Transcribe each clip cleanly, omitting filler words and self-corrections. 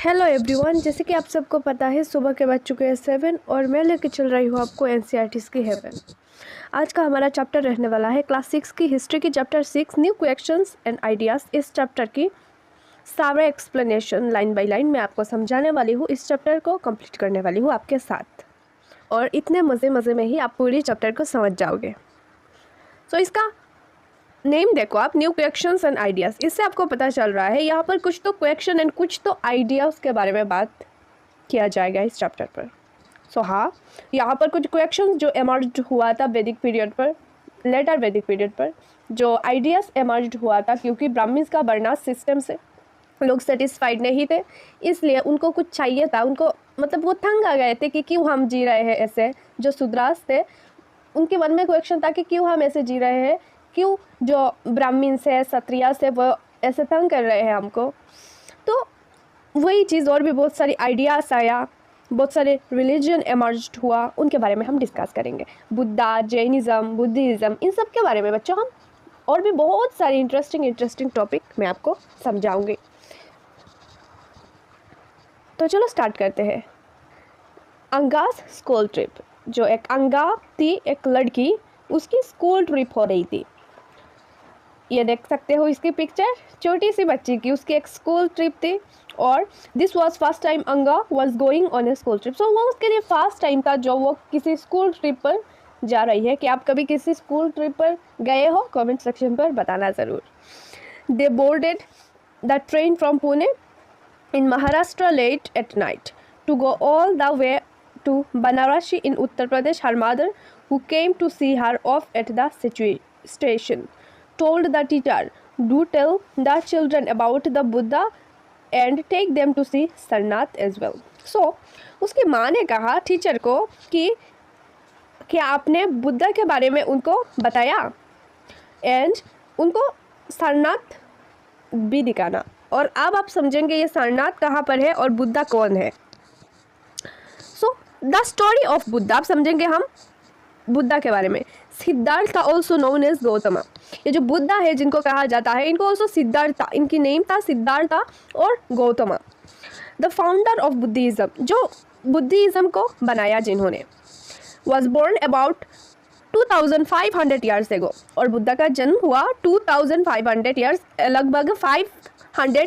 Hello everyone, जैसे कि आप सबको पता है सुबह के बज चुके हैं 7 और मैं लेके चल रही हूँ आपको एनसीईआरटी की हेवन। आज का हमारा चैप्टर रहने वाला है क्लास 6 की हिस्ट्री की chapter 6 new questions and ideas. इस चैप्टर की सारा एक्सप्लेनेशन लाइन बाय लाइन मैं आपको समझाने वाली हूँ। इस चैप्टर को कंप्लीट करने वाली हूँ आपके साथ और इतने मज़े में ही आप पूरी चैप्टर को समझ जाओगे। सो इसका नेम देखो आप, न्यू क्वेश्चंस एंड आइडियाज़। इससे आपको पता चल रहा है यहाँ पर कुछ तो क्वेश्चन एंड कुछ तो आइडियाज़ के बारे में बात किया जाएगा इस चैप्टर पर। सो हाँ, यहाँ पर कुछ क्वेश्चन जो एमर्ज हुआ था वैदिक पीरियड पर, लेटर वैदिक पीरियड पर, जो आइडियाज़ एमर्ज हुआ था क्योंकि ब्राह्मण्स का वर्णाश्रम सिस्टम से लोग सेटिस्फाइड नहीं थे, इसलिए उनको कुछ चाहिए था। उनको मतलब वो तंग आ गए थे कि क्यों हम जी रहे हैं ऐसे। जो शूद्रास थे उनके मन में क्वेश्चन था कि क्यों हम ऐसे जी रहे हैं, क्यों जो ब्राह्मण से क्षत्रिय से वो ऐसे तंग कर रहे हैं हमको। तो वही चीज़ और भी बहुत सारी आइडियाज़ आया, बहुत सारे रिलीजन एमर्ज हुआ, उनके बारे में हम डिस्कस करेंगे। बुद्धा, जैनिज़्म, बुद्धिज़्म, इन सब के बारे में बच्चों हम और भी बहुत सारी इंटरेस्टिंग टॉपिक मैं आपको समझाऊंगी। तो चलो स्टार्ट करते हैं। अंगास स्कूल ट्रिप, जो एक अंगा थी, एक लड़की, उसकी स्कूल ट्रिप हो रही थी। ये देख सकते हो इसकी पिक्चर, छोटी सी बच्ची की, उसकी एक स्कूल ट्रिप थी और this was first time Anga was going on a school trip. So वो उसके लिए फर्स्ट टाइम था जो वो किसी स्कूल ट्रिप पर जा रही है। कि आप कभी किसी स्कूल ट्रिप पर गए हो? कमेंट सेक्शन पर बताना ज़रूर। They boarded the train from Pune in Maharashtra late at night to go all the way to Banarasi in Uttar Pradesh. Her mother, who came to see her off at the station, told the teacher, "Do tell the children about the Buddha and take them to see Sarnath as well." So, उसकी माँ ने कहा teacher को कि क्या आपने बुद्धा के बारे में उनको बताया एंड उनको सारनाथ भी दिखाना। और अब आप समझेंगे ये सारनाथ कहाँ पर है और बुद्धा कौन है। So the story of Buddha, आप समझेंगे हम बुद्धा के बारे में। Siddhartha also known as Gautam, ये जो बुद्धा है जिनको कहा जाता है, इनको ऑल्सो सिद्धार्थ, इनकी नेम था सिद्धार्थ और Gautam. The founder of Buddhism, जो बुद्धिज़्म को बनाया जिन्होंने, was born about 2500 years ago. और बुद्धा का जन्म हुआ 2500 ईयर्स, लगभग 500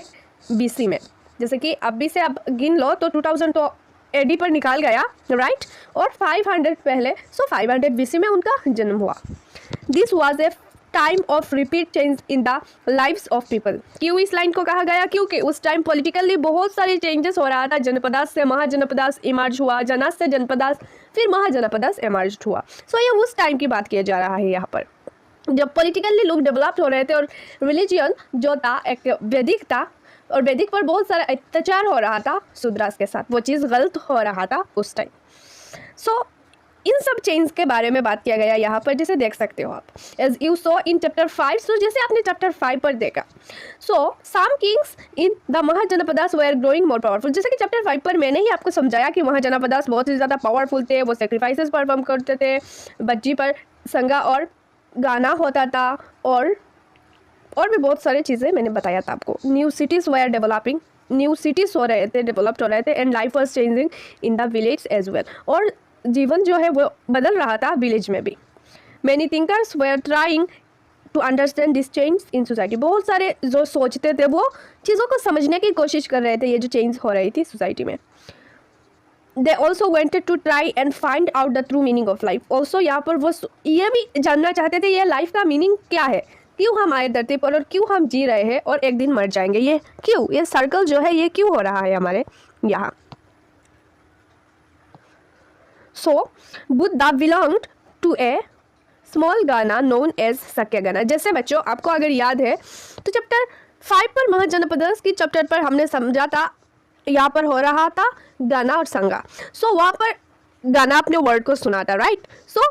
BC में। जैसे कि अभी से आप गिन लो तो 2000 तो AD पर निकाल गया, राइट, और 500 पहले, सो 500 BC में उनका जन्म हुआ। This was a time of repeat change in the lives of people. क्यों इस लाइन को कहा गया? क्योंकि उस टाइम पॉलिटिकली बहुत सारी चेंजेस हो रहा था। जनपदास से महाजनपदास इमर्ज हुआ, जनस से जनपदास, फिर महाजनपदास इमर्ज हुआ। सो ये उस टाइम की बात किया जा रहा है यहाँ पर, जब पॉलिटिकली लोग डेवलप्ड हो रहे थे और रिलीजियन जो था एक वैदिक था और वैदिक पर बहुत सारा अत्याचार हो रहा था शूद्रास के साथ, वो चीज़ गलत हो रहा था उस टाइम। सो इन सब चेंज के बारे में बात किया गया यहाँ पर, जैसे देख सकते हो आप, as you saw in chapter 5। So जैसे आपने चैप्टर 5 पर देखा, so some kings in the Mahajanapadas were growing more powerful. जैसे कि चैप्टर 5 पर मैंने ही आपको समझाया कि महाजनपदास बहुत ही ज़्यादा पावरफुल थे, वो सेक्रीफाइसेस परफॉर्म करते थे, बच्ची पर संगा और गाना होता था और भी बहुत सारी चीज़ें मैंने बताया था आपको। New cities were developing, new cities हो रहे थे, डेवलप्ड हो रहे थे, and life was changing in the village as well, और जीवन जो है वो बदल रहा था विलेज में भी। Many thinkers were trying to understand this change in society. बहुत सारे जो सोचते थे वो चीज़ों को समझने की कोशिश कर रहे थे, ये जो चेंज हो रही थी सोसाइटी में। They also wanted to try and find out the true meaning of life. Also यहाँ पर वो ये भी जानना चाहते थे ये लाइफ का मीनिंग क्या है, क्यों हम आए धरती पर और क्यों हम जी रहे हैं और एक दिन मर जाएंगे, ये क्यों, ये सर्कल जो है ये क्यों हो रहा है हमारे यहाँ। So Buddha belonged to a small Ghana known as Sakyagana। जैसे बच्चों आपको अगर याद है तो चैप्टर 5 पर महाजनपदास की चैप्टर पर हमने समझा था, यहाँ पर हो रहा था गाना और संगा। सो वहाँ पर गाना अपने वर्ड को सुना था, राइट। सो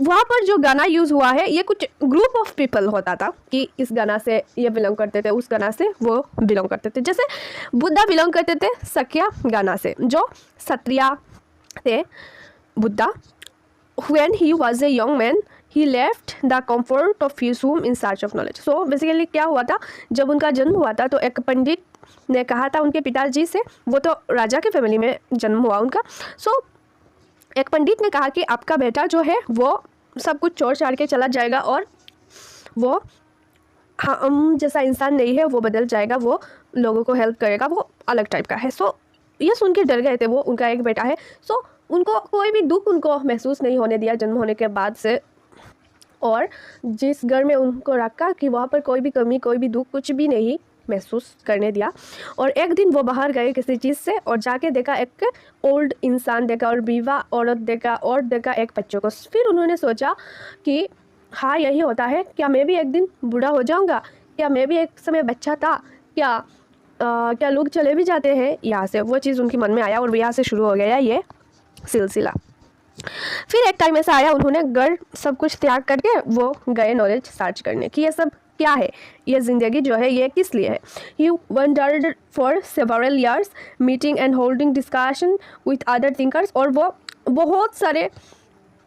वहाँ पर जो गाना यूज़ हुआ है ये कुछ ग्रुप ऑफ पीपल होता था कि इस गाना से ये बिलोंग करते थे, उस गाना से वो बिलोंग करते थे। जैसे बुद्धा बिलोंग करते थे सक्या गाना से, जो क्षत्रिय थे। Buddha, when he was a young man, he left the comfort of his home in search of knowledge। So basically क्या हुआ था, जब उनका जन्म हुआ था तो एक पंडित ने कहा था उनके पिताजी से, वो तो राजा की फैमिली में जन्म हुआ उनका। सो एक पंडित ने कहा कि आपका बेटा जो है वो सब कुछ छोड़ छाड़ के चला जाएगा और वो हम जैसा इंसान नहीं है, वो बदल जाएगा, वो लोगों को हेल्प करेगा, वो अलग टाइप का है। सो ये सुन के डर गए थे वो, उनका एक बेटा है। सो उनको कोई भी दुख उनको महसूस नहीं होने दिया जन्म होने के बाद से, और जिस घर में उनको रखा कि वहाँ पर कोई भी कमी, कोई भी दुख, कुछ भी नहीं महसूस करने दिया। और एक दिन वो बाहर गए किसी चीज़ से और जाके देखा एक ओल्ड इंसान देखा और बीवा औरत देखा और देखा एक बच्चों को। फिर उन्होंने सोचा कि हाँ यही होता है, क्या मैं भी एक दिन बूढ़ा हो जाऊँगा, क्या मैं भी एक समय बच्चा था, क्या लोग चले भी जाते हैं यहाँ से। वो चीज़ उनके मन में आया और यहाँ से शुरू हो गया ये सिलसिला। फिर एक टाइम ऐसा आया, उन्होंने घर सब कुछ त्याग करके वो गए नॉलेज सर्च करने कि ये सब क्या है, ये ज़िंदगी जो है ये किस लिए है। He wandered for several years meeting and holding discussion with other thinkers, और वो बहुत सारे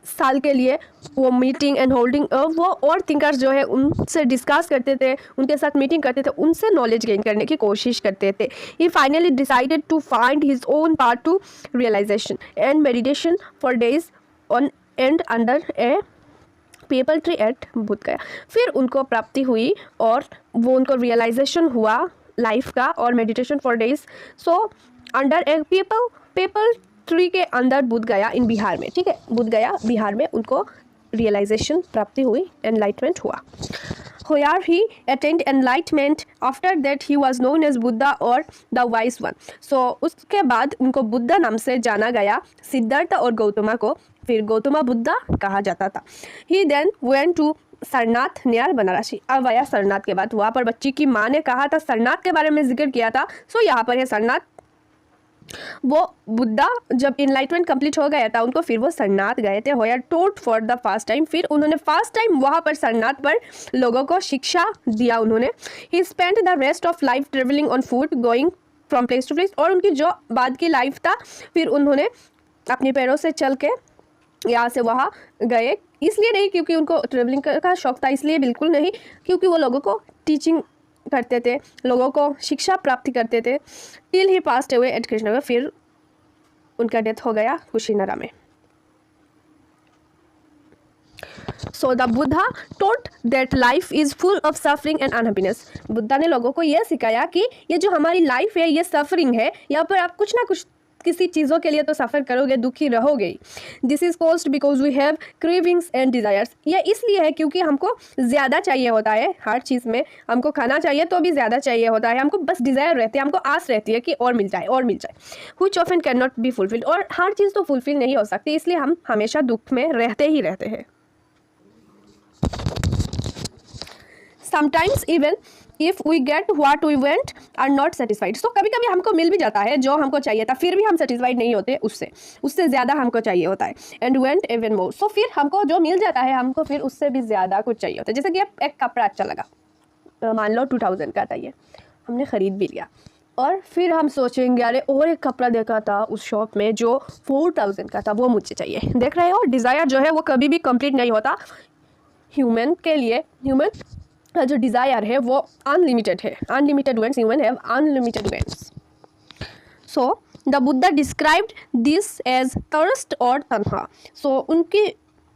साल के लिए वो मीटिंग एंड होल्डिंग वो और थिंकर्स जो है उनसे डिस्कस करते थे, उनके साथ मीटिंग करते थे, उनसे नॉलेज गेन करने की कोशिश करते थे। He finally decided to find his own path to realization and meditation for days on end under a peepal tree at Bodh Gaya. फिर उनको प्राप्ति हुई और वो उनको रियलाइजेशन हुआ लाइफ का, और meditation for days. So under a peepal tree के अंदर बुद्ध गया इन बिहार में, ठीक है, बुद्ध गया बिहार में उनको रियलाइजेशन प्राप्ति हुई, एनलाइटमेंट हुआ। Here he attained enlightenment. After that he was known as Buddha or the wise one. So उसके बाद उनको बुद्धा नाम से जाना गया, सिद्धार्थ और गौतमा को फिर गौतमा बुद्धा कहा जाता था। He then went to Sarnath near Banarasi. अब आया सरनाथ के बाद, वहाँ पर बच्ची की माँ ने कहा था, सरनाथ के बारे में जिक्र किया था। सो यहाँ पर है सरनाथ। वो बुद्धा जब इनलाइटमेंट कंप्लीट हो गया था उनको, फिर वो सरनाथ गए थे, होयर टोट फॉर द फर्स्ट टाइम। फिर उन्होंने फर्स्ट टाइम वहाँ पर सरनाथ पर लोगों को शिक्षा दिया उन्होंने। He spend the rest of life travelling on foot going from place to place, और उनकी जो बाद की लाइफ था फिर उन्होंने अपने पैरों से चल के यहाँ से वहाँ गए। इसलिए नहीं क्योंकि उनको ट्रेवलिंग का शौक था, इसलिए बिल्कुल नहीं, क्योंकि वो लोगों को टीचिंग करते थे, लोगों को शिक्षा प्राप्ति करते थे। Till he passed away at Krishnanagar, फिर उनका डेथ हो गया कुशीनगर में। So the Buddha taught that life is full of suffering and unhappiness. Buddha ने लोगों को यह सिखाया कि ये जो हमारी लाइफ है ये सफरिंग है, यहाँ पर आप कुछ ना कुछ किसी चीज़ों के लिए तो सफ़र करोगे, दुखी रहोगे। This is caused because we have cravings and desires. यह इसलिए है क्योंकि हमको ज़्यादा चाहिए होता है, हर चीज़ में हमको खाना चाहिए तो भी ज़्यादा चाहिए होता है, हमको बस डिज़ायर रहती है, हमको आस रहती है कि और मिल जाए और मिल जाए। Which often can not be fulfilled, और हर चीज़ तो फुलफिल नहीं हो सकती, इसलिए हम हमेशा दुख में रहते ही रहते हैं। Sometimes even if we get what we want are not satisfied. So कभी कभी हमको मिल भी जाता है जो हमको चाहिए था, फिर भी हम सेटिस्फाइड नहीं होते, उससे ज़्यादा हमको चाहिए होता है। And want even more. So फिर हमको जो मिल जाता है हमको फिर उससे भी ज़्यादा कुछ चाहिए होता है। जैसे कि एक कपड़ा अच्छा लगा, मान लो 2000 का था, ये हमने ख़रीद भी लिया, और फिर हम सोचेंगे अरे और एक कपड़ा देखा था उस शॉप में जो 4000 का था, वो मुझे चाहिए। देख रहे हो, डिज़ायर जो है वो कभी भी कंप्लीट नहीं होता। ह्यूमन के लिए, ह्यूमन जो डिज़ायर है वो अनलिमिटेड है, unlimited wants, human have unlimited wants. So the Buddha described this as thirst और तन्हा। सो उनकी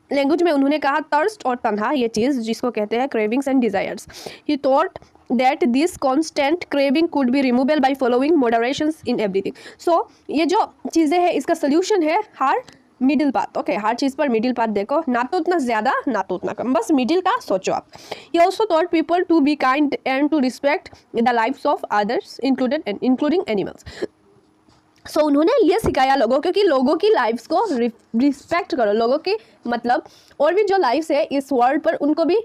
लैंग्वेज में उन्होंने कहा थर्स्ट और तन्हा, ये चीज़ जिसको कहते हैं cravings and desires. He thought that this constant craving could be removable by following moderations in everything. So ये जो चीज़ें हैं इसका सोल्यूशन है हर मिडिल पाथ। ओके, हर चीज़ पर मिडिल पाथ देखो, ना तो उतना ज़्यादा ना तो उतना कम, बस मिडिल का सोचो आप। He also taught people to be kind and to respect the lifes of others including animals. So उन्होंने ये सिखाया लोगों को कि लोगों की लाइफ्स को रिस्पेक्ट करो, लोगों की मतलब और भी जो लाइफ्स है इस वर्ल्ड पर उनको भी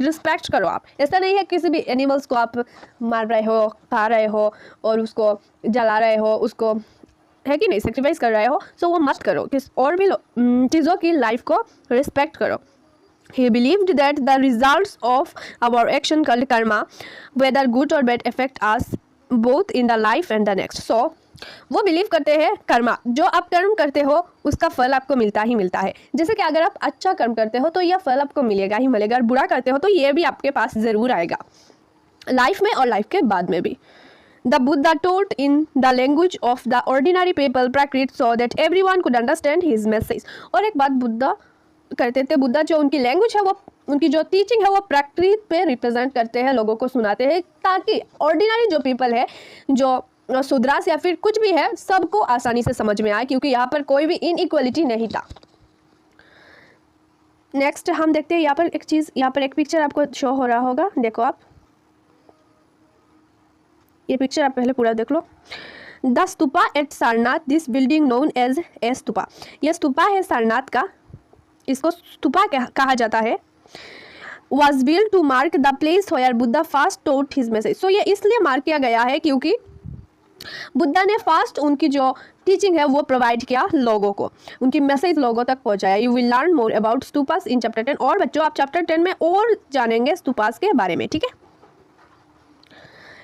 रिस्पेक्ट करो आप। ऐसा नहीं है किसी भी एनिमल्स को आप मार रहे हो, खा रहे हो और उसको जला रहे हो, उसको है कि नहीं सेक्रीफाइस कर रहे हो, सो वो मत करो। किस और भी चीज़ों की लाइफ को रिस्पेक्ट करो। He believed that the results of our action called karma, whether good or bad, affect us both in the life and the next. So वो बिलीव करते हैं कर्मा, जो आप कर्म करते हो उसका फल आपको मिलता ही मिलता है। जैसे कि अगर आप अच्छा कर्म करते हो तो यह फल आपको मिलेगा ही मिलेगा, और बुरा करते हो तो ये भी आपके पास ज़रूर आएगा, लाइफ में और लाइफ के बाद में भी। The Buddha taught in the language of the ordinary people Prakrit so that everyone could understand his message. और एक बात बुद्धा करते थे, बुद्धा जो उनकी लैंग्वेज है वो, उनकी जो टीचिंग है वो प्रकृति पे रिप्रेजेंट करते हैं, लोगों को सुनाते हैं ताकि ऑर्डिनरी जो पीपल है, जो सुद्रास या फिर कुछ भी है, सबको आसानी से समझ में आए, क्योंकि यहाँ पर कोई भी इनइक्वलिटी नहीं था। नेक्स्ट हम देखते हैं यहाँ पर एक चीज़, यहाँ पर एक पिक्चर आपको शो हो रहा होगा, देखो आप ये पिक्चर आप पहले पूरा देख लो। The stupa at Sarnath, this building known as a stupa, यह स्तूपा है सारनाथ का, इसको स्तूपा कहा जाता है। was built to mark the place where Buddha first taught his message. So ये इसलिए मार्क किया गया है क्योंकि बुद्धा ने फास्ट उनकी जो टीचिंग है वो प्रोवाइड किया लोगों को, उनकी मैसेज लोगों तक पहुंचाया। You will learn more about stupas in chapter 10। और बच्चों आप चैप्टर 10 में और जानेंगे स्तूपास के बारे में, ठीक है।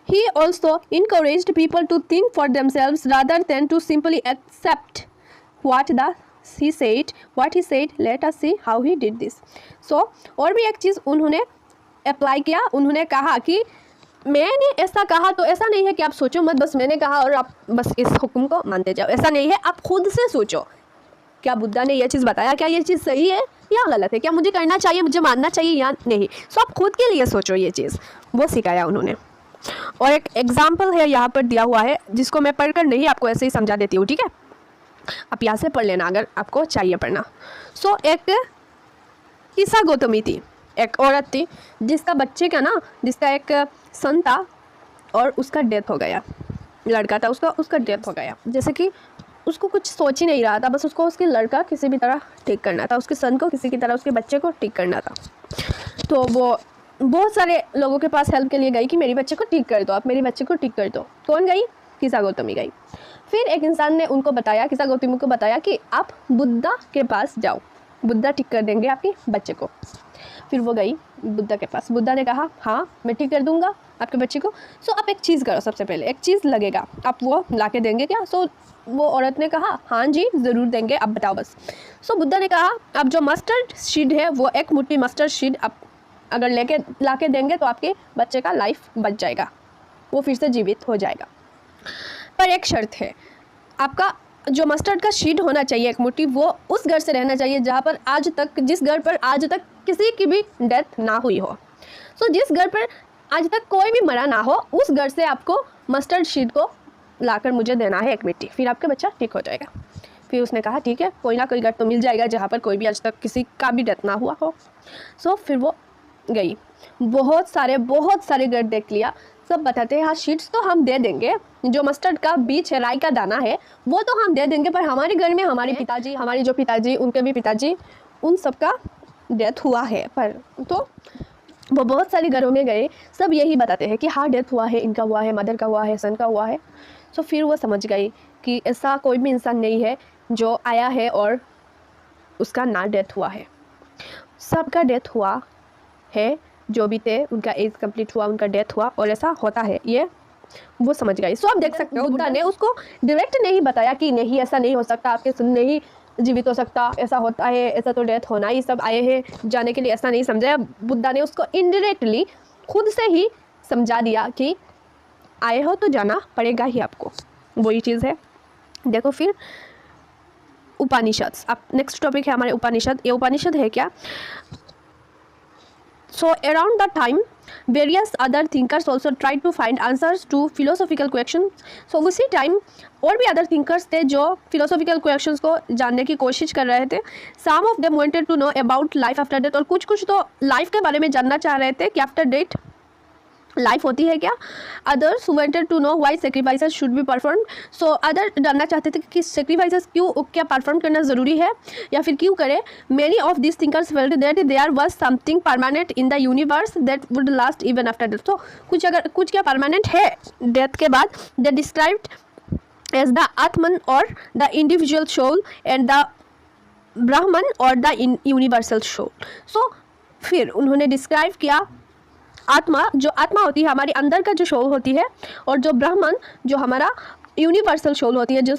He also encouraged people to think for themselves rather than to simply accept what he said. Let us see how he did this. So और भी एक चीज़ उन्होंने अप्लाई किया, उन्होंने कहा कि मैंने ऐसा कहा तो ऐसा नहीं है कि आप सोचो मत, बस मैंने कहा और आप बस इस हुक्म को मानते जाओ, ऐसा नहीं है। आप खुद से सोचो, क्या बुद्धा ने यह चीज़ बताया, क्या ये चीज़ सही है या गलत है, क्या मुझे करना चाहिए, मुझे मानना चाहिए या नहीं। सो आप खुद के लिए सोचो, ये चीज़ वो सिखाया उन्होंने। और एक एग्जाम्पल है यहाँ पर दिया हुआ है, जिसको मैं पढ़कर नहीं आपको ऐसे ही समझा देती हूँ, ठीक है। आप यहाँ से पढ़ लेना अगर आपको चाहिए पढ़ना। सो एक ईसा गौतमी थी, एक औरत थी जिसका बच्चे का ना, जिसका एक सन था और उसका डेथ हो गया, लड़का था उसका डेथ हो गया। जैसे कि उसको कुछ सोच ही नहीं रहा था, बस उसको उसके लड़का किसी भी तरह ठीक करना था, उसके सन को किसी की तरह उसके बच्चे को ठीक करना था। तो वो बहुत सारे लोगों के पास हेल्प के लिए गई कि मेरे बच्चे को ठीक कर दो, आप मेरे बच्चे को ठीक कर दो। कौन गई? ईसा गौतमी गई। फिर एक इंसान ने उनको बताया, ईसा गौतमी को बताया कि आप बुद्धा के पास जाओ, बुद्धा ठीक कर देंगे आपके बच्चे को। फिर वो गई बुद्धा के पास, बुद्धा ने कहा हाँ मैं ठीक कर दूंगा आपके बच्चे को। सो आप एक चीज़ करो, सबसे पहले एक चीज़ लगेगा, आप वो ला के देंगे क्या? सो वो औरत ने कहा हाँ जी ज़रूर देंगे, आप बताओ बस। सो बुद्धा ने कहा आप जो मस्टर्ड सीड है वो एक मुट्ठी मस्टर्ड सीड आप अगर ला के देंगे तो आपके बच्चे का लाइफ बच जाएगा, वो फिर से जीवित हो जाएगा। पर एक शर्त है, आपका जो मस्टर्ड का सीड होना चाहिए एक मुट्ठी, वो उस घर से रहना चाहिए जहाँ पर आज तक, जिस घर पर आज तक किसी की भी डेथ ना हुई हो। सो जिस घर पर आज तक कोई भी मरा ना हो, उस घर से आपको मस्टर्ड सीड को लाकर मुझे देना है एक मिट्टी, फिर आपका बच्चा ठीक हो जाएगा। फिर उसने कहा ठीक है, कोई ना कोई घर तो मिल जाएगा जहाँ पर कोई भी आज तक किसी का भी डेथ ना हुआ हो। सो फिर वो गई, बहुत सारे घर देख लिया, सब बताते हैं हाँ शीट्स तो हम दे देंगे, जो मस्टर्ड का बीज है, राई का दाना है, वो तो हम दे देंगे, पर हमारे घर में हमारे पिताजी, हमारे जो पिताजी, उनके भी पिताजी, उन सब का डेथ हुआ है। पर तो वो बहुत सारे घरों में गए, सब यही बताते हैं कि हाँ डेथ हुआ है, इनका हुआ है, मदर का हुआ है, सन का हुआ है। सो फिर वो समझ गई कि ऐसा कोई भी इंसान नहीं है जो आया है और उसका ना डेथ हुआ है, सबका डेथ हुआ है, जो भी थे उनका एज कंप्लीट हुआ, उनका डेथ हुआ, और ऐसा होता है, ये वो समझ गई। सो आप देख सकते हो बुद्धा ने उसको डायरेक्ट नहीं बताया कि नहीं ऐसा नहीं हो सकता, आपके सन नहीं जीवित हो सकता, ऐसा होता है, ऐसा तो डेथ होना ही, सब आए हैं जाने के लिए, ऐसा नहीं समझाया। बुद्धा ने उसको इनडायरेक्टली खुद से ही समझा दिया कि आए हो तो जाना पड़ेगा ही आपको, वही चीज़ है। देखो फिर उपनिषद, अब नेक्स्ट टॉपिक है हमारे उपनिषद। ये उपनिषद है क्या? So around that time, various other thinkers also tried to find answers to philosophical questions. So उसी टाइम और भी अदर थिंकर्स थे जो philosophical questions को जानने की कोशिश कर रहे थे। Some of them wanted to know about life after death, और कुछ तो लाइफ के बारे में जानना चाह रहे थे कि आफ्टर डेथ लाइफ होती है क्या। Others wanted to know why sacrifices should be perform. So other जानना चाहते थे कि सेक्रीफाइसेस क्या परफॉर्म करना ज़रूरी है या फिर क्यों करें। Many of this thinkers felt that there was something permanent in the universe that would last even after death. तो कुछ क्या परमानेंट है डेथ के बाद, that described as the atman और the individual soul and the Brahman और द यूनिवर्सल सोल। सो फिर उन्होंने डिस्क्राइब किया आत्मा, जो आत्मा होती है हमारी अंदर का जो सोल होती है, और जो ब्राह्मण जो हमारा यूनिवर्सल सोल होती है, जो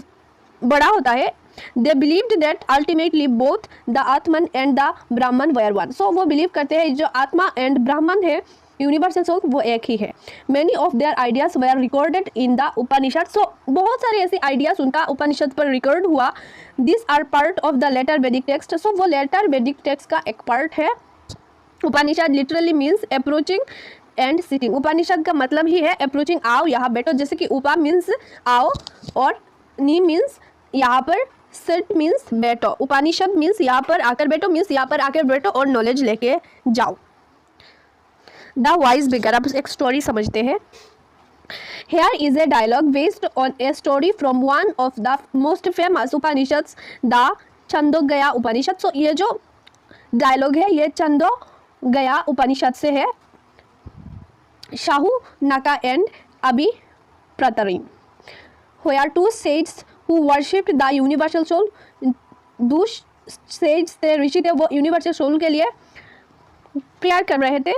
बड़ा होता है। They believed that ultimately both the Atman and the ब्राह्मण वेयर वन। सो वो बिलीव करते हैं जो आत्मा एंड ब्राह्मण है यूनिवर्सल सोल वो एक ही है। Many of their ideas were recorded in the Upanishad. So बहुत सारे ऐसे आइडियाज उनका उपनिषद पर रिकॉर्ड हुआ। This are part of the later Vedic text. So वो लेटर वैदिक टेक्स्ट का एक पार्ट है। Upanishad literally means approaching and sitting. Upanishad का मतलब ही है अप्रोचिंग, आओ यहाँ बैठो, जैसे कि उपा मीन्स आओ और नी मीन्स यहाँ पर, सिट मीन्स बैठो। उपनिषद मीन्स यहाँ पर आकर बैठो, मीन्स यहाँ पर आकर बैठो और नॉलेज लेके जाओ। द वाइज बिगर, अब एक स्टोरी समझते हैं। Here is a dialogue based on a story from one of the most famous Upanishads, the छंदोगया उपनिषद। सो ये जो डायलॉग है ये छंदोगया उपनिषद से है। शाहू नाका एंड अभी प्रतरिम, where two sages who worshipped the universal soul, दो सेज थे, ऋषि थे, वो यूनिवर्सल सोल के लिए प्रेयर कर रहे थे।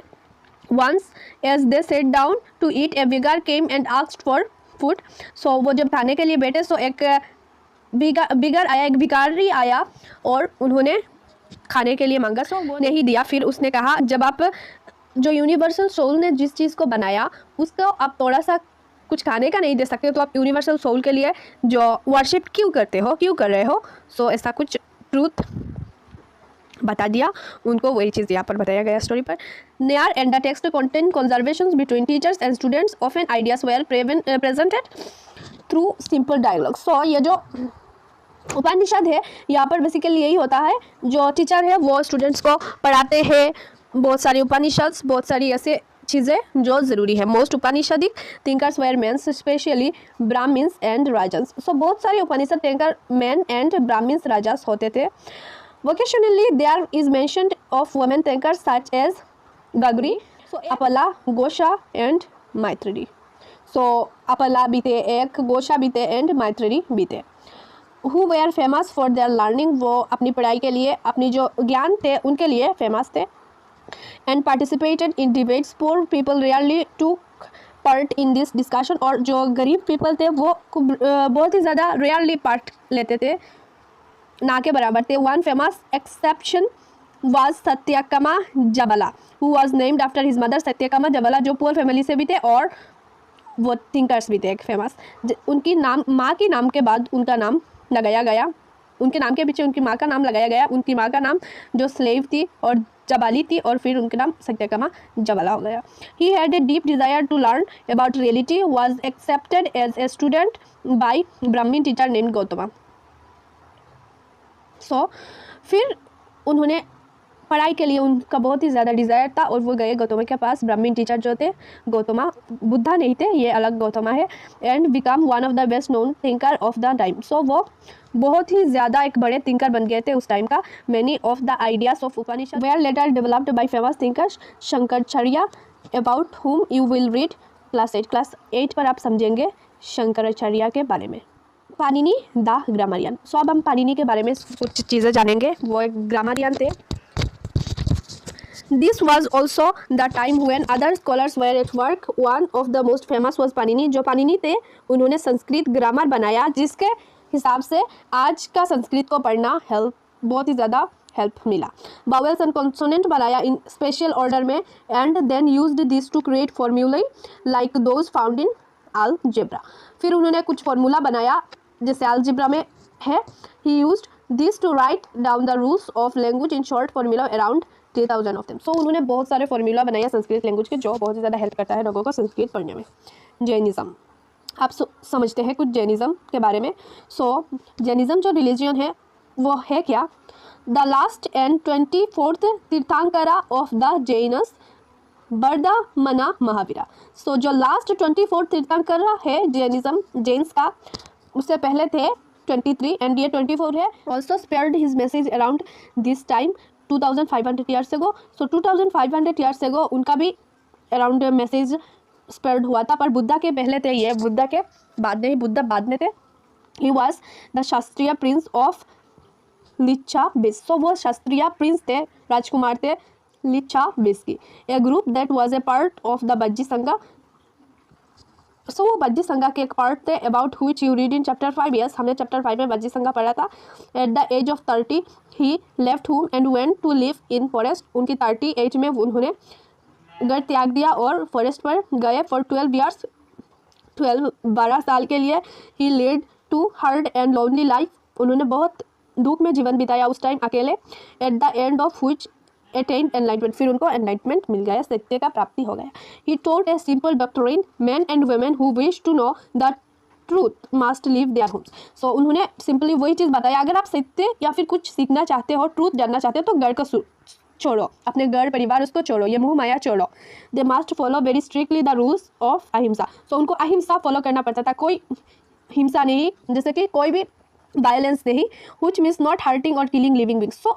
Once as they sat down to eat, a beggar came and asked for food. So वो जब खाने के लिए बैठे तो एक बिगर आया, एक भिखारी आया और उन्होंने खाने के लिए मांगा। सो वो नहीं दिया। फिर उसने कहा, जब आप जो यूनिवर्सल सोल ने जिस चीज़ को बनाया उसको आप थोड़ा सा कुछ खाने का नहीं दे सकते, तो आप यूनिवर्सल सोल के लिए जो वर्शिप क्यों करते हो, क्यों कर रहे हो। सो ऐसा कुछ ट्रूथ बता दिया उनको। वही चीज़ यहाँ पर बताया गया स्टोरी पर। Near and the text contain conversations between teachers and students often ideas were presented through simple dialogue. So ये जो उपनिषद है यहाँ पर बेसिकली यही होता है, जो टीचर है वो स्टूडेंट्स को पढ़ाते हैं बहुत सारी उपनिषद, बहुत सारी ऐसे चीज़ें जो ज़रूरी है। Most Upanishadic thinkers were mens, specially brahmins and rajas. So बहुत सारे Upanishad thinker man and brahmins rajas होते थे। Vocationally, there is mention of women thinkers such as Gagri, Apala, Gosha and Maitreyi. So Apala भी थे एक, गोशा भी थे एंड मैत्रेयी भी थे। Who were famous for their learning, वो अपनी पढ़ाई के लिए, अपनी जो ज्ञान थे उनके लिए फेमस थे। And participated in debates. Poor people rarely took part in this discussion. और जो गरीब people थे वो बहुत ही ज़्यादा rarely पार्ट लेते थे, ना के बराबर थे। One famous exception was Satyakama Jabala, who was named after his mother. Satyakama Jabala जो पुअर फैमिली से भी थे और वो थिंकर्स भी थे एक फेमस। उनकी नाम, माँ के नाम के बाद उनका नाम लगाया गया, उनके नाम के पीछे उनकी माँ का नाम लगाया गया। उनकी माँ का नाम जो स्लेव थी और जबाली थी, और फिर उनका नाम सत्यकामा जबला हो गया। He had a deep desire to learn about reality, was accepted as a student by Brahmin teacher named Gautama. So फिर उन्होंने पढ़ाई के लिए, उनका बहुत ही ज़्यादा डिज़ायर था और वो गए गौतमा के पास। ब्राह्मण टीचर जो थे गौतमा, बुद्धा नहीं थे, ये अलग गौतमा है। And become one of the best known thinker of the time. So वो बहुत ही ज़्यादा एक बड़े थिंकर बन गए थे उस टाइम का। Many of the ideas of Upanishad were later developed by famous thinkers Shankaracharya, about whom you will read class 8। Class 8 पर आप समझेंगे शंकराचार्य के बारे में। पाणिनि द ग्रामरियन। सो अब हम पाणिनि के बारे में कुछ चीज़ें जानेंगे। वो एक ग्रामरियन थे। This was also the time when other scholars were at work. One of the most famous was Panini. जो पाणिनि थे उन्होंने संस्कृत ग्रामर बनाया, जिसके हिसाब से आज का संस्कृत को पढ़ना बहुत ही ज़्यादा हेल्प मिला। बावेल्स एंड कॉन्सोनेंट बनाया इन स्पेशल ऑर्डर में, and then used this to create formulae like those found in algebra. फिर उन्होंने कुछ फॉर्मूला बनाया जैसे अलजेब्रा में है। He used this to write down the rules of language in short formula around 3000 of them. So उन्होंने बहुत सारे फॉर्मूला बनाया संस्कृत लैंग्वेज के, जो बहुत ही ज़्यादा हेल्प करता है लोगों को संस्कृत पढ़ने में। जैनिज़्म, आप समझते हैं कुछ जैनिज़्म के बारे में। सो जैनिज़्म जो रिलीजियन है वो है क्या? The last and 24th tirthankara of the Jains Vardhamana Mahavira. So जो लास्ट 24 तीर्थंकरा है जैनिज़्म, जैन्स का, उससे पहले थे 23 एंड ये 24 है। Also spread his message around this time 2500 years ago. So 2500 years ago उनका भी अराउंड मैसेज स्प्रेड हुआ था, पर बुद्धा के पहले थे ये, बुद्धा के बाद नहीं, बुद्धा बाद में थे। He was the Kshatriya prince of Lichchhavis. So वो शास्त्रीय प्रिंस थे, राजकुमार थे लिच्छावीस की। A group that was a part of the Vajji sangha. सो वो बज्जी संघ के एक पार्ट थे, about which you read in chapter 5। Yes, हमने चैप्टर 5 में बज्जी संघ पढ़ा था। At the age of 30 he left home and went to live in forest. उनकी 30 एज में उन्होंने घर त्याग दिया और फॉरेस्ट पर गए फॉर 12 साल के लिए। He lead to hard and lonely life, उन्होंने बहुत दुख में जीवन बिताया उस टाइम अकेले। At the end of which attend enlightenment, फिर उनको एनलाइटमेंट मिल गया, सत्य का प्राप्ति हो गया। He told a simple doctrine, man and women who wish to know the truth must leave their homes. So उन्होंने सिंपली वही चीज़ बताया, अगर आप सत्य या फिर कुछ सीखना चाहते हो, ट्रूथ जानना चाहते हो, तो घर को छोड़ो, अपने घर परिवार उसको छोड़ो, ये मोह माया छोड़ो। They must follow very strictly the rules of अहिंसा। सो उनको अहिंसा फॉलो करना पड़ता था, कोई हिंसा नहीं, जैसे कि कोई भी वायलेंस नहीं, which means not hurting or killing living beings। so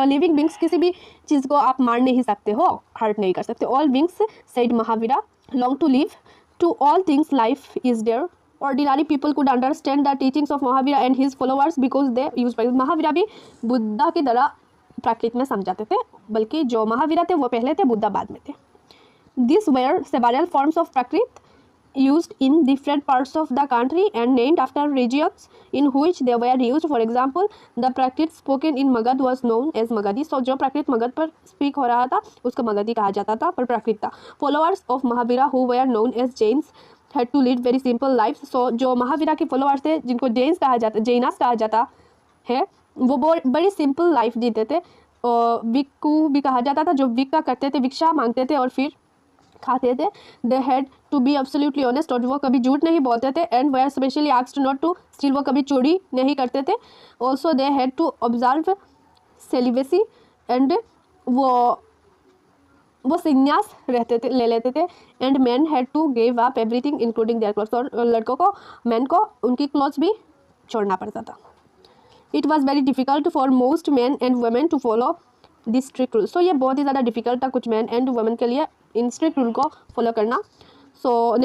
living beings किसी भी चीज़ को आप मार नहीं सकते हो, हर्ट नहीं कर सकते। All beings said Mahavira long to live, to all things life is there। ordinary people could understand the teachings of Mahavira and his followers because they use प्राकृत। महावीरा भी बुद्धा की तरह प्राकृत में समझाते थे, बल्कि जो महावीरा थे वो पहले थे, बुद्धा बाद में थे। This were several forms of Prakrit used in different parts of the country and named after regions in which they were used। for example, the Prakrit spoken in Magad was known as Magadhi। so जो प्राकृत मगध पर speak हो रहा था उसको मगधी कहा जाता था, पर प्राकृत था। followers of Mahavira who were known as Jains had to lead very simple lives। so जो महावीरा के फॉलोअर्स थे, जिनको जैन्स कहा जाता, जैनास कहा जाता है, वो बड़ी सिंपल लाइफ जीते थे। और भिक्खु भी कहा जाता था, जो भिक्षा करते थे, भिक्षा मांगते थे और फिर खाते थे। They had to be absolutely honest, और वो कभी झूठ नहीं बोलते थे। And we are specially asked not to steal, वो कभी चोरी नहीं करते थे। Also they had to observe celibacy, and वो संन्यास ले लेते थे। And men had to give up everything including their clothes, और लड़कों को, मैन को उनकी क्लॉथ्स भी छोड़ना पड़ता था। It was very difficult for most man and women to follow this strict rule. So ये बहुत ही ज़्यादा डिफिकल्ट था कुछ मैन एंड वुमेन के लिए इन स्ट्रिक्ट रूल को फॉलो करना। सो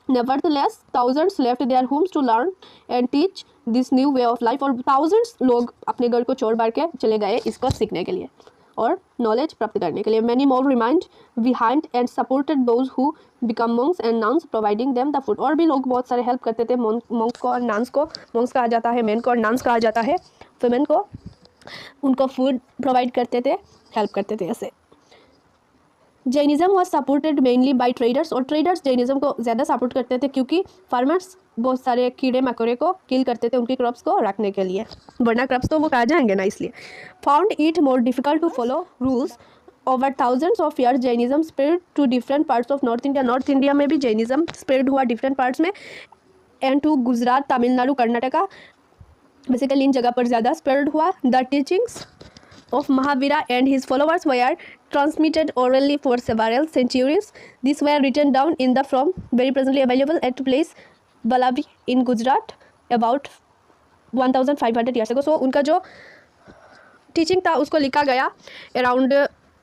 nevertheless thousands left their homes to learn and teach this new way of life। और thousands लोग अपने घर को छोड़ बार के चले गए इसको सीखने के लिए और नॉलेज प्राप्त करने के लिए। many more remained behind and supported those who become monks and nuns providing them the food। और भी लोग बहुत सारे हेल्प करते थे monks को और nuns को। monks कहा जाता है men को और nuns कहा जाता है women को, उनको फूड प्रोवाइड करते थे, हेल्प करते थे ऐसे। Jainism was supported mainly by traders, और ट्रेडर्स जैनिज़्म को ज़्यादा सपोर्ट करते थे क्योंकि फार्मर्स बहुत सारे कीड़े मकोड़े को किल करते थे उनकी क्रॉप्स को रखने के लिए, वरना क्रॉप्स तो वो खा जाएंगे ना, इसलिए। Found it more difficult to follow rules over thousands of years. Jainism spread to different parts of north India. North India में भी जैनिज़्म स्प्रेड हुआ डिफरेंट पार्ट्स में, and to Gujarat, Tamil Nadu, Karnataka, basically इन जगह पर ज़्यादा स्प्रेड हुआ। The teachings of Mahavira and his followers were transmitted orally for several centuries। These were written down in the form very presently available at place Balabi in Gujarat about 1500 years ago। So उनका जो teaching था उसको लिखा गया around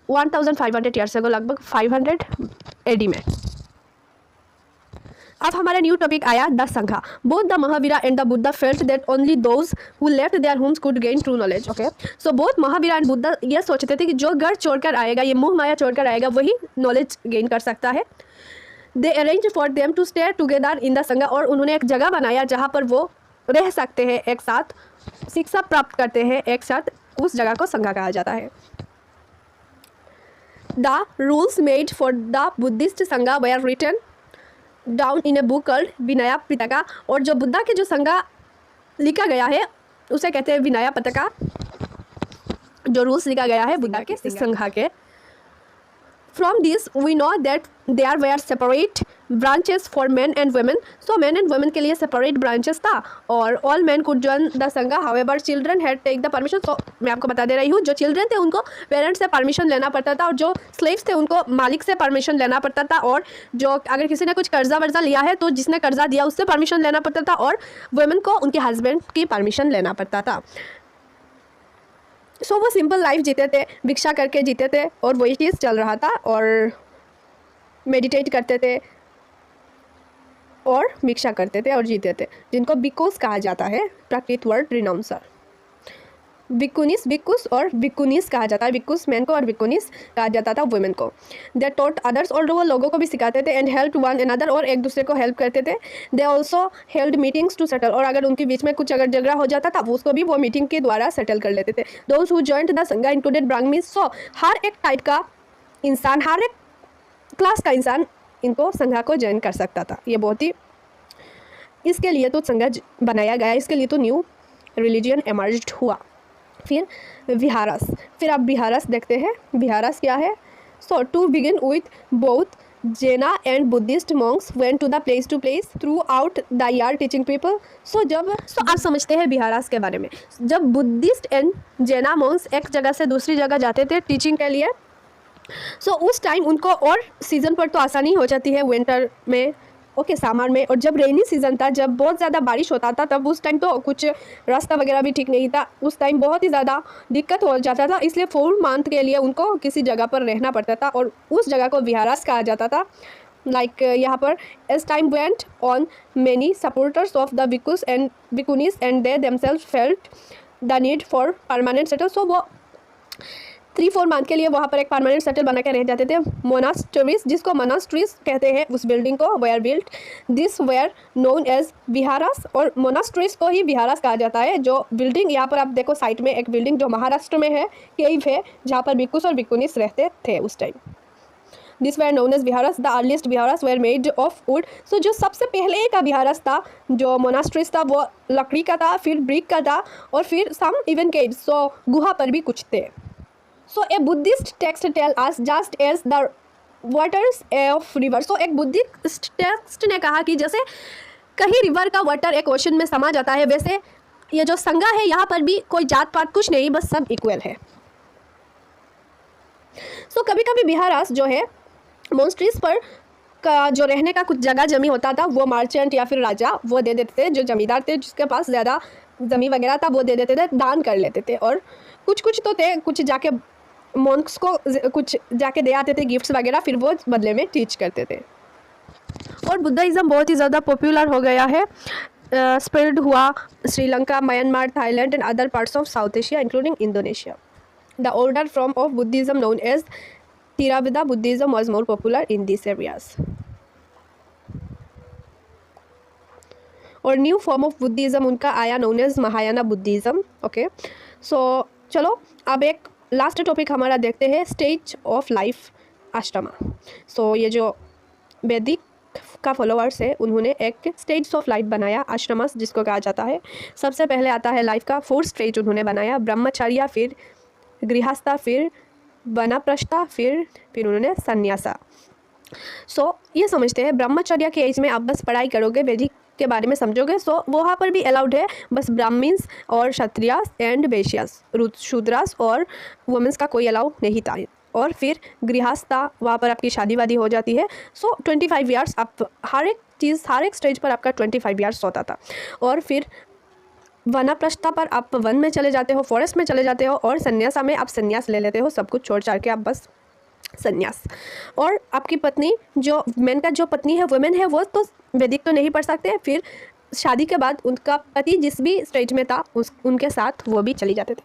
1500 years ago, लगभग 500 AD में। अब हमारा न्यू टॉपिक आया द संघा। Both the Mahavira and the Buddha felt that only those who left their homes could gain true knowledge. Okay, so both Mahavira and Buddha ये सोचते थे कि जो घर छोड़कर आएगा, ये मोह माया छोड़कर आएगा, वही नॉलेज गेन कर सकता है। They arrange for them to stay together in the sangha, और उन्होंने एक जगह बनाया जहाँ पर वो रह सकते हैं एक साथ, शिक्षा प्राप्त करते हैं एक साथ, उस जगह को संघा कहा जाता है। The rules made for the Buddhist sangha were written down in a book called Vinaya Pitaka, और जो बुद्धा के जो संघा लिखा गया है उसे कहते हैं विनया पिटका, जो रूल्स लिखा गया है बुद्धा के संघा के। From this we know that there were separate branches for man and women. So man and women के लिए सेपरेट ब्रांचेस था, और all man could join the sangha, however children had take the permission. तो मैं आपको बता दे रही हूँ, जो चिल्ड्रन थे उनको पेरेंट्स से परमिशन लेना पड़ता था, और जो स्लेव्स थे उनको मालिक से परमिशन लेना पड़ता था, और जो अगर किसी ने कुछ कर्जा वर्जा लिया है तो जिसने कर्जा दिया उससे परमिशन लेना पड़ता था, और वुमेन को उनके हस्बैंड की परमिशन लेना पड़ता था। सो वो सिंपल लाइफ जीते थे, भिक्षा करके जीते थे, और वही चीज़ चल रहा था, और मेडिटेट करते थे और भिक्षा करते थे और जीते थे, जिनको भिक्खुस कहा जाता है, प्राकृत वर्ड रिनाउंसर। भिक्खुनीस, भिक्खुस और भिक्खुनीस कहा जाता है, भिक्खुस मैन को और भिक्खुनीस कहा जाता था वुमेन को। दे टॉट अदर्स, और वो लोगों को भी सिखाते थे, एंड हेल्प वन अनदर, और एक दूसरे को हेल्प करते थे। They also held meetings to settle, और अगर उनके बीच में कुछ अगर झगड़ा हो जाता था उसको भी वो मीटिंग के द्वारा सेटल कर लेते थे। दोज हु जॉइंट द संघा इंक्लूडेड ब्राह्मीज। सो हर एक टाइप का इंसान, हर एक क्लास का इंसान इनको संघा को ज्वाइन कर सकता था। ये बहुत ही, इसके लिए तो संघा बनाया गया, इसके लिए तो न्यू रिलीजियन एमर्ज्ड हुआ। फिर विहारस, फिर आप विहारस देखते हैं। विहारस क्या है? So to begin with both Jaina and Buddhist monks went to the place to place throughout the year teaching people. So आप समझते हैं विहारस के बारे में। जब बुद्धिस्ट एंड जैना मॉन्क्स एक जगह से दूसरी जगह जाते थे टीचिंग के लिए, सो उस टाइम उनको, और सीज़न पर तो आसानी हो जाती है विंटर में, ओके समर में, और जब रेनी सीज़न था, जब बहुत ज़्यादा बारिश होता था, तब उस टाइम तो कुछ रास्ता वगैरह भी ठीक नहीं था, उस टाइम बहुत ही ज़्यादा दिक्कत हो जाता था। इसलिए 4 मंथ के लिए उनको किसी जगह पर रहना पड़ता था और उस जगह को विहारस कहा जाता था। लाइक यहाँ पर as time went on many supporters of the bhikkhus and bhikkhunis and they themselves felt the need for permanent settle. So वो 3-4 मंथ के लिए वहाँ पर एक परमानेंट सेटल बना के रह जाते थे। मोनास्ट्रीज, जिसको मोनास्ट्रीज कहते हैं, उस बिल्डिंग को were built this were known as viharas, और मोनास्ट्रीज को ही विहारस कहा जाता है। जो बिल्डिंग यहाँ पर आप देखो साइड में एक बिल्डिंग जो महाराष्ट्र में है, केव है, जहाँ पर भिक्खुस और भिक्खुनीस रहते थे उस time. This were known as viharas, the earliest viharas were made of wood. So जो सबसे पहले का विहारस था, जो मोनास्ट्रीज था, वो लकड़ी का था, फिर ब्रिक का था, और फिर सम इवन केव्स, सो गुहा पर भी कुछ थे। So a Buddhist text tell us just as the waters of river. So एक बुद्धिस्ट टेक्स्ट ने कहा कि जैसे कहीं रिवर का वाटर एक ओशन में समा जाता है, वैसे ये जो संघा है यहाँ पर भी कोई जात पात कुछ नहीं, बस सब इक्वल है। So कभी कभी विहारस जो है मोन्स्ट्रीज पर का जो रहने का कुछ जगह जमी होता था, वो मार्चेंट या फिर राजा वो दे देते थे, जो जमींदार थे जिसके पास ज़्यादा ज़मीन वगैरह था वो दे देते थे, दान कर लेते थे। और कुछ तो थे, कुछ जाके मॉन्क्स को कुछ जाके दे आते थे गिफ्ट्स वगैरह, फिर वो बदले में टीच करते थे। और बुद्धाइज़्म बहुत ही ज़्यादा पॉपुलर हो गया है, स्प्रेड हुआ Sri Lanka, Myanmar, Thailand and other parts of South Asia including Indonesia. The older form of Buddhism known as Theravada Buddhism was more popular in these areas. और न्यू फॉर्म ऑफ बुद्धिज़्म उनका आया known as Mahayana Buddhism. Okay, so चलो अब एक last topic हमारा देखते हैं, stage of life ashrama. So ये जो वैदिक का फॉलोअर्स है, उन्होंने एक स्टेज ऑफ लाइफ बनाया, आश्रमस जिसको कहा जाता है। सबसे पहले आता है लाइफ का 4 स्टेज उन्होंने बनाया, ब्रह्मचर्या, फिर गृहस्था, फिर वनप्रस्था, फिर उन्होंने संन्यासा। सो ये समझते हैं ब्रह्मचर्या के एज में आप बस पढ़ाई करोगे, वैदिक के बारे में समझोगे, सो वहाँ पर भी अलाउड है, बस ब्राह्मण्स और क्षत्रियास एंड वैश्यास, शूद्रास और वुमेंस का कोई अलाउ नहीं था। और फिर गृहस्था, वहाँ पर आपकी शादी वादी हो जाती है। सो 25 ईयर्स आप हर एक स्टेज पर आपका 25 ईयर्स होता था। और फिर वनप्रस्था पर आप वन में चले जाते हो, फॉरेस्ट में चले जाते हो, और संन्यासा में आप संन्यास ले लेते हो, सब कुछ छोड़ छाड़ के आप बस संन्यास। और आपकी पत्नी, जो मैन का जो पत्नी है, वुमेन है, वो तो वैदिक तो नहीं पढ़ सकते, फिर शादी के बाद उनका पति जिस भी स्टेज में था उनके साथ वो भी चली जाते थे।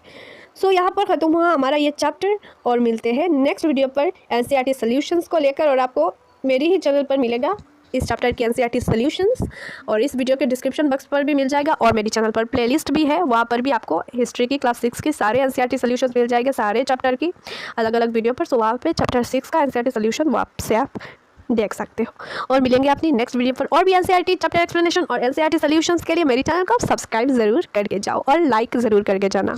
सो यहाँ पर ख़त्म हुआ हमारा ये चैप्टर, और मिलते हैं नेक्स्ट वीडियो पर एनसीईआरटी सॉल्यूशंस को लेकर, और आपको मेरी ही चैनल पर मिलेगा इस चैप्टर की एनसीईआरटी सॉल्यूशंस, और इस वीडियो के डिस्क्रिप्शन बॉक्स पर भी मिल जाएगा, और मेरी चैनल पर प्लेलिस्ट भी है, वहाँ पर भी आपको हिस्ट्री की क्लास 6 की सारे एनसीईआरटी सॉल्यूशंस मिल जाएंगे, सारे चैप्टर की अलग अलग वीडियो पर। सो वहाँ पे चैप्टर 6 का एनसीईआरटी सॉल्यूशन वहाँ से आप देख सकते हो। और मिलेंगे अपनी नेक्स्ट वीडियो पर और भी एनसीईआरटी चैप्टर एक्सप्लेनेशन और एनसीईआरटी सॉल्यूशंस के लिए मेरी चैनल को सब्सक्राइब ज़रूर करके जाओ और लाइक ज़रूर करके जाना।